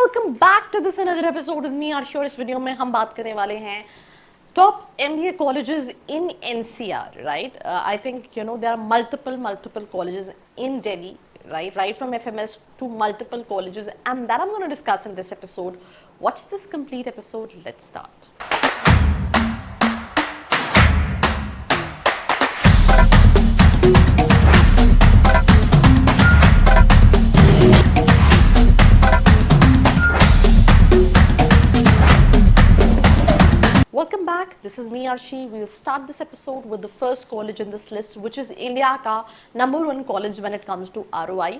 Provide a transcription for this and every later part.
Welcome back to this another episode with me Aarshi. और इस video में हम बात करने वाले हैं top MBA colleges in NCR, right? I think there are multiple colleges in Delhi, right from FMS to multiple colleges, and that I'm going to discuss in this episode. Watch this complete episode. Let's start. Welcome back. This is me, Arshi. We'll start this episode with the first college in this list, which is India का #1 college when it comes to ROI.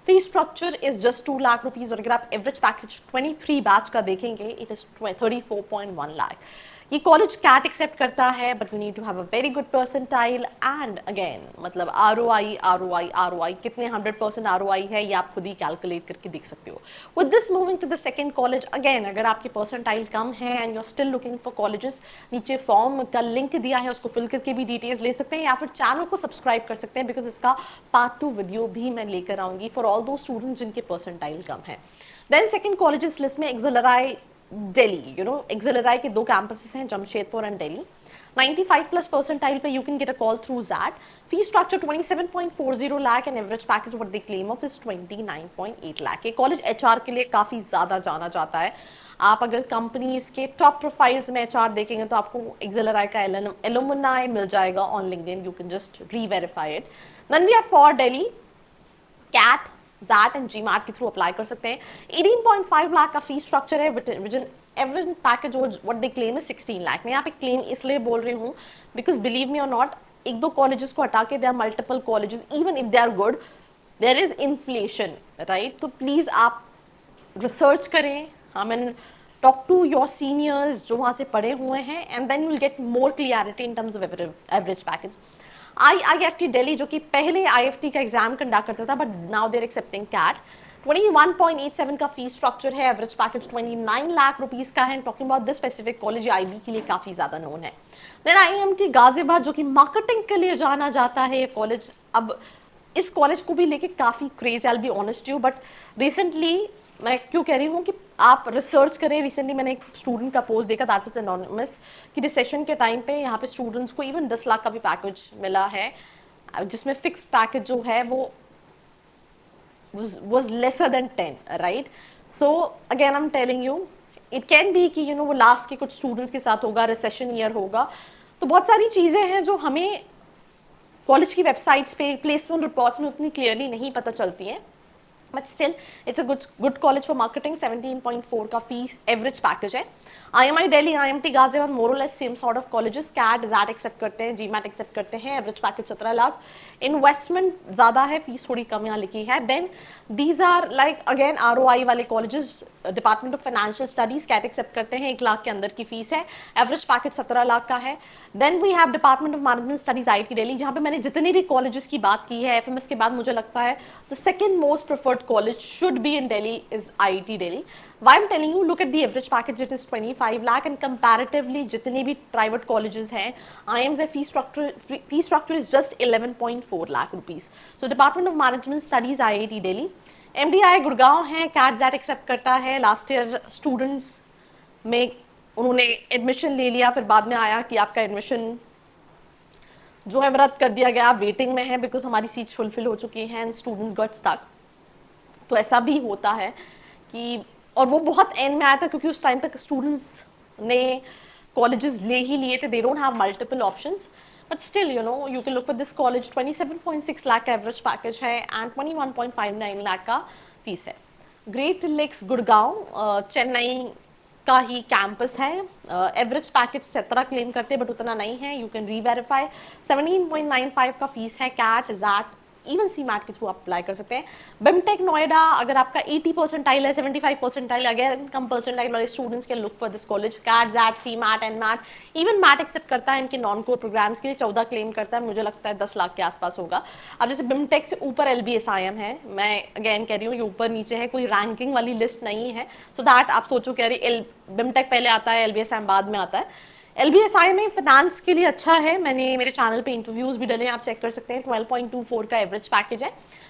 Fee structure is just 2 lakh rupees, और अगर आप average package 23 batch का देखेंगे, it is 34.1 lakh. ये college CAT accept करता है, but you need to have a very good percentile and again मतलब ROI कितने 100% ROI है ये आप खुद ही कैलकुलेट करके देख सकते हो. With this moving to the second college, again अगर आपकी परसेंटाइल कम है and you are still looking for colleges, नीचे फॉर्म का लिंक दिया है, उसको फिल करके भी डिटेल्स ले सकते हैं या फिर चैनल को सब्सक्राइब कर सकते हैं, बिकॉज इसका पार्ट 2 वीडियो भी मैं लेकर आऊंगी फॉर ऑल दो स्टूडेंट्स जिनके परसेंटाइल कम है. देन सेकंड कॉलेजेस लिस्ट में एक्सेलराई दिल्ली, एक्सेलराई के 2 कैंपसेस हैं, Jamshedpur and Delhi. 95 plus percentile पे you can get a call through XAT. Fee structure 27.40 lakh and average package what they claim of is 29.8 lakh. ये कॉलेज HR के लिए काफ़ी ज़्यादा जाना जाता है. आप अगर कंपनीज के टॉप प्रोफाइल्स में HR देखेंगे तो आपको एक्सेलराई का एलुमनाई मिल जाएगा on LinkedIn. You can just reverify it. Then we have for Delhi CAT, XAT and GMAT के थ्रू अप्लाई कर सकते हैं. 18.5 लाख का फी स्ट्रक्चर है which in average package what they claim है 16 लाख. मैं यहाँ पे क्लेम इसलिए बोल रही हूँ बिकॉज बिलीव मी और नॉट, 1-2 कॉलेजेस को हटा के there are multiple colleges, even if they are good there is inflation, right? तो प्लीज़ आप रिसर्च करें, I mean talk to your seniors जो वहाँ से पढ़े हुए हैं, and then you will get more clarity in terms of average package. IIFT Delhi जो कि पहले IFT का एग्जाम कंडक्ट करता था, but now they're accepting CAT. 21.87 का फी स्ट्रक्चर है, एवरेज पैकेज 29 लाख रुपीस का है. Talking about this specific college IB के लिए काफ़ी ज़्यादा नोन है. देन IMT गाजियाबाद जो कि मार्केटिंग के लिए जाना जाता है ये कॉलेज. अब इस कॉलेज को भी लेके काफ़ी craze, I will be honest you, but recently मैं क्यों कह रही हूँ कि आप रिसर्च करें. रिसेंटली मैंने एक स्टूडेंट का पोस्ट देखा, दैट वाज एनोनिमस, कि रिसेशन के टाइम पे यहाँ पे स्टूडेंट्स को इवन 10 लाख का भी पैकेज मिला है, जिसमें फिक्स पैकेज जो है वो was lesser than 10, right? So again I'm telling you, it can be कि वो लास्ट के कुछ स्टूडेंट्स के साथ होगा, रिसेशन ईयर होगा, तो बहुत सारी चीज़ें हैं जो हमें कॉलेज की वेबसाइट्स पे प्लेसमेंट रिपोर्ट्स में उतनी क्लियरली नहीं पता चलती हैं. But still it's a good college for marketing. 17.4 का फी एवरेज पैकेज है. IMI Delhi, IMT Ghaziabad more और less same sort of colleges. CAT, XAT accept करते हैं, GMAT एक्सेप्ट करते हैं. Average package 17 lakh. इन्वेस्टमेंट ज़्यादा है, फीस थोड़ी कम यहाँ लिखी है. Then these are like again ROI वाले colleges. Department of financial studies CAT accept करते हैं, 1 लाख के अंदर की फीस है. एवरेज पैकेज 17 लाख का है. Then we have department of management studies IIT Delhi, जहाँ पे मैंने जितने भी कॉलेजेस की बात की है, FMS के बाद मुझे लगता है the second most preferred college should be in Delhi is IIT Delhi. Why I'm telling you, look at the average package, it is 25 lakh, and comparatively जितने भी private colleges हैं, IIM's fee structure is just 11.4 lakh rupees. So Department of Management Studies IIT Delhi. MDI Gurgaon है, CAT ज़ैट accept करता है. Last year students में उन्होंने admission ले लिया, फिर बाद में आया कि आपका एडमिशन जो है रद्द कर दिया गया, वेटिंग में है बिकॉज हमारी सीट्स फुलफिल हो चुकी हैं एंड स्टूडेंट्स गॉट स्टक. तो ऐसा भी होता है कि, और वो बहुत एंड में आया था क्योंकि उस टाइम तक स्टूडेंट्स ने कॉलेजेस ले ही लिए थे, they don't have multiple options. But still you can look for this college. 27.6 lakh का एवरेज पैकेज है एंड 21.59 लाख का फीस है. ग्रेट लेक्स गुड़गांव चेन्नई का ही कैंपस है. एवरेज पैकेज 17 क्लेम करते हैं बट उतना नहीं है, यू कैन री-वेरीफाई. 17.95 का फीस है. कैट, ज़ैट, इवन CMAT के थ्रू आप अप्लाई कर सकते हैं. बिमटेक नोएडा, अगर आपका 80 परसेंटाइल है, 75 परसेंटाइल, अगर कम परसेंटाइल वाले students can look for this college. CAT, XAT, CMAT and MAT, even MAT accept करता है इनके नॉन कोर प्रोग्राम्स के लिए. 14 क्लेम करता है, मुझे लगता है 10 लाख के आसपास होगा. अब जैसे बिमटेक से ऊपर LBSIM है, मैं अगेन कह रही हूँ ये ऊपर नीचे है, कोई रैंकिंग वाली लिस्ट नहीं है, सो दैट आप सोचो कह रही बिमटेक पहले आता है, LBSIM बाद में आता है. LBSI में फिनांस के लिए अच्छा है, मैंने मेरे चैनल पे इंटरव्यूज भी डले, आप चेक कर सकते हैं. 12.24 का एवरेज पैकेज है,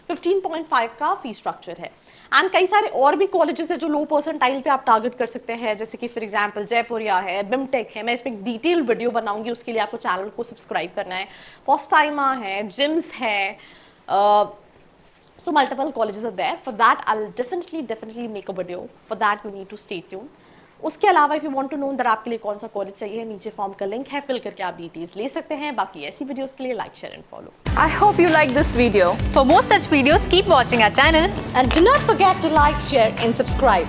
15.5 का फी स्ट्रक्चर है. एंड कई सारे और भी कॉलेजेस है जो लो परसेंटाइल पे आप टारगेट कर सकते हैं, जैसे कि फॉर एग्जांपल जयपुरिया है, बिमटेक है। मैं इसमें एक डिटेल वीडियो बनाऊंगी, उसके लिए आपको चैनल को सब्सक्राइब करना है। पोस्टाइमा है, जिम्स है, so multiple colleges are there. For that I'll definitely make a video. For that you need to stay tuned. उसके अलावा if you want to know अंदर आपके लिए कौन सा कॉलेज चाहिए, नीचे फॉर्म का लिंक है, फिल करके आप डिटेल्स ले सकते हैं। बाकी ऐसी वीडियोस के लिए like, share and follow. I hope you like this video. For more such videos, keep watching our channel. And do not forget to like, share and subscribe.